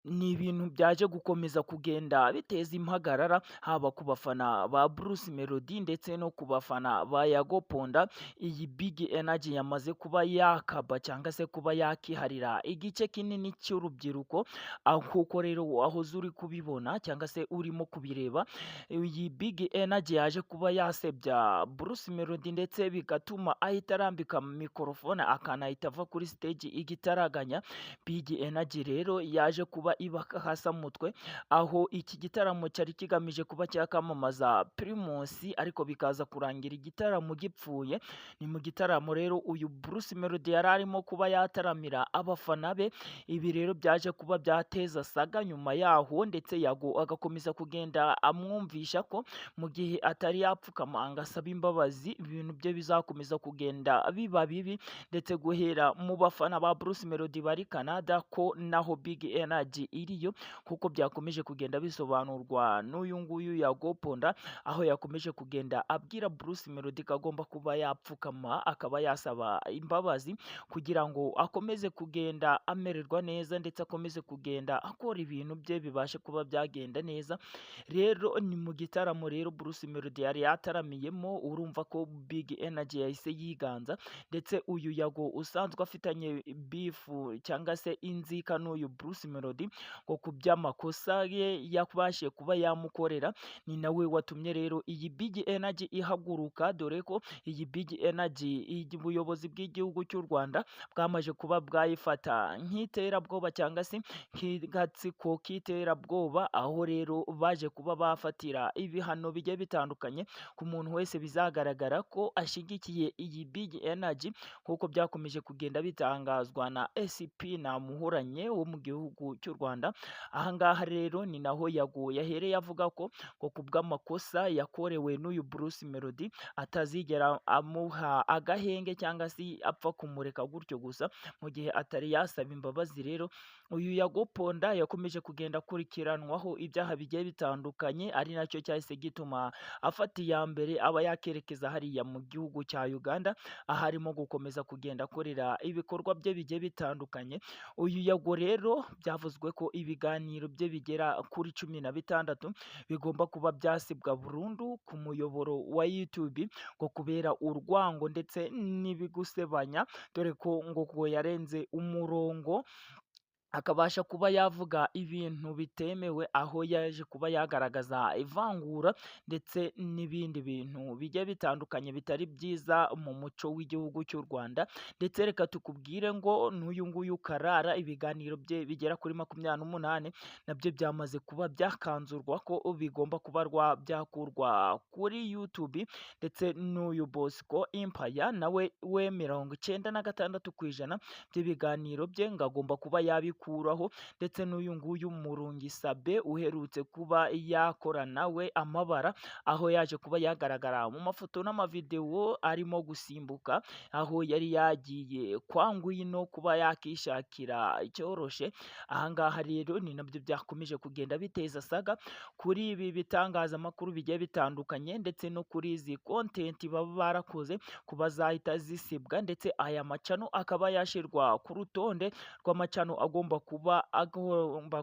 ni ibintu byaje gukomeza kugenda biteza impagarara, haba ku bafana ba Bruce Melody ndetse no ku bafana ba Yago Ponda. Iyi Big Energy yamaze kuba yakaba cyangwa se kuba yakiharira igice kinini cy'urubyiruko, aho kuko rero wahoze uri kubibona cyangwa se urimo kubireba, iyi Big Energy yaje kuba yasebya Bruce Melody ndetse bigatuma ahita arambika mikorofone akanahita ava kuri stage igitaraganya. Big Energy rero yaje kuba ibakahasamutwe, aho iki gitaramo cyari kigamije kuba cyakamamaza Primus ariko bikaza kurangira igitaramo gipfuye. Ni mu gitaramo rero uyu Bruce Melody yari arimo kuba yataramira abafana be. Ibi rero byaje kuba byateza saga nyuma yaho, ndetse Yago agakomeza kugenda amwumvisha ko mu gihe atari yapfukama ngo asabe imbabazi, ibintu bye bizakomeza kugenda biba bibi, ndetse guhera mu bafana ba Bruce Melody bari Canada ko naho Big Energy iriyo, kuko byakomeje kugenda bisobanurwa n'uyu nguyu Yago Ponda, aho yakomeje kugenda abwira Bruce Melody ko agomba kuba yapfukama akaba yasaba imbabazi kugira ngo akomeze kugenda amererwa neza, ndetse akomeze kugenda akora ibintu bye bibashe kuba byagenda neza. Rero ni mu gitaramo rero Bruce Melody yari yataramiyemo, urumva ko Big Energy yahise yiganza, ndetse uyu Yago usanzwe afitanye bifu cyangwa se inzika n'uyu Bruce Melody ngo ku by'amakosa ye yabashije kuba yamukorera, ni nawe watumye rero iyi Big Energy ihaguruka, dore ko iyi Big Energy ubuyobozi bw'igihugu cy'u Rwanda bwamaze kuba bwayifata nk'iterabwoba cyangwa se nk'agatsiko k'iterabwoba, aho rero baje kuba bafatira ibihano bigiye bitandukanye ku muntu wese bizagaragara ko ashyigikiye iyi Big Energy, nk'uko byakomeje kugenda bitangazwa na SP Namuhoranye wo mu gihugu cy'u Rwanda. Aha ngaha rero ni naho Yago yahereye avuga ko ngo ku bw'amakosa yakorewe n'uyu Bruce Melody atazigera amuha agahenge cyangwa se apfa kumureka gutyo gusa mu gihe atari yasaba imbabazi. Rero uyu Yago Ponda yakomeje kugenda akurikiranwaho ibyaha bigiye bitandukanye, ari nacyo cyahise gituma afata iya mbere aba yakerekeza hariya mu gihugu cya Uganda, aho arimo gukomeza kugenda akorera ibikorwa bye bigiye bitandukanye. Uyu Yago rero byavuzwe ko ibiganiro bye bigera kuri 16 bigomba kuba byasibwa burundu ku muyoboro wa YouTube, ngo kubera urwango ndetse n'ibigusebanya, dore ko ngo yarenze umurongo akabasha kuba yavuga ibintu bitemewe, aho yaje kuba yagaragaza ivangura ndetse n'ibindi bintu bigiye bitandukanye bitari byiza mu muco w'igihugu cy'u Rwanda. Ndetse reka tukubwire ngo n'uyu nguyu Karara ibiganiro bye bigera kuri 28 nabyo byamaze kuba byakanzurwa ko bigomba kuba byakurwa kuri YouTube, ndetse n'uyu Bosco Empire nawe we 96% by'ibiganiro bye ngo agomba kuba yabikuraho, ndetse n'uyu nguyu Murungi Sabe uherutse kuba yakora nawe amabara, aho yaje kuba yagaragara mu mafoto n'amavideo arimo gusimbuka, aho yari yagiye kwa Ngwino kuba yakishakira icyoroshe. Aha ngaha rero ni nabyo byakomeje kugenda biteza saga kuri ibi bitangazamakuru bigiye bitandukanye, ndetse no kuri izi content baba barakoze kuba zahita zisibwa, ndetse aya macano akaba yashirwa ku rutonde rw'amacano agomba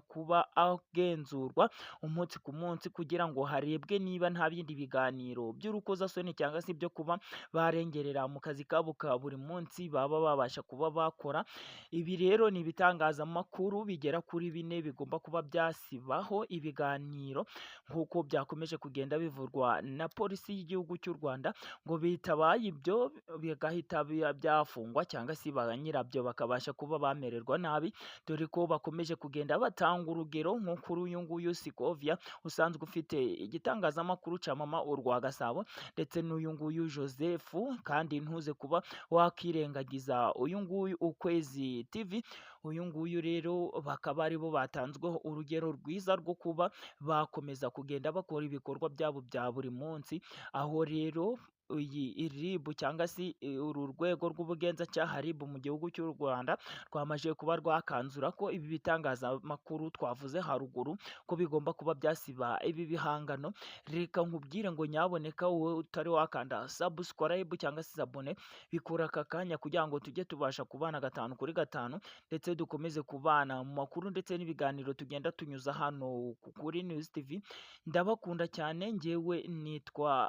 kuba agenzurwa umunsi ku munsi, kugira ngo harebwe niba nta bindi biganiro by'urukozasoni cyangwa se ibyo kuba barengerera mu kazi kabo ka buri munsi baba babasha kuba bakora. Ibi rero ni ibitangazamakuru bigera kuri 4 bigomba kuba byasibaho ibiganiro, nk'uko byakomeje kugenda bivurwa na polisi y'igihugu cy'u Rwanda, ngo bitabaye ibyo bigahita byafungwa cyangwa se ba nyirabyo bakabasha kuba bamererwa nabi, dore ko bakomeje kugenda batanga urugero nko kuri uyu nguyu Sikovia usanzwe ufite igitangazamakuru cya Mama urwa Gasabo, ndetse n'uyu nguyu Joseph, kandi ntuze kuba wakirengagiza uyu nguyu Ukwezi TV. Uyu nguyu rero bakaba aribo batanzweho urugero rwiza rwo kuba bakomeza kugenda bakora ibikorwa byabo bya buri munsi, aho rero iyi RIB cyangwa se uru rwego rw'ubugenzacyaha RIB mu gihugu cy'u Rwanda rwamaze kuba rwakanzura ko ibi bitangazamakuru twavuze haruguru ko bigomba kuba byasiba ibi bihangano. Reka nkubwire ngo nyaboneka wowe utari wakanda subscribe cyangwa se abone, bikora aka kanya kugira ngo tujye tubasha kubana 5 kuri 5 ndetse dukomeze kubana mu makuru ndetse n'ibiganiro tugenda tunyuza hano kuri News TV. Ndabakunda cyane, njyewe nitwa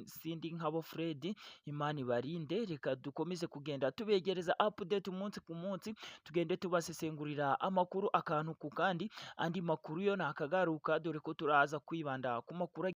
Sindi Nkabo Fred, Imana ibarinde. Reka dukomeze kugenda tubegereza update umunsi ku munsi, tugende tubasesengurira amakuru akantu ku kandi. Andi makuru yo nakagaruka, dore ko turaza kwibanda ku makuru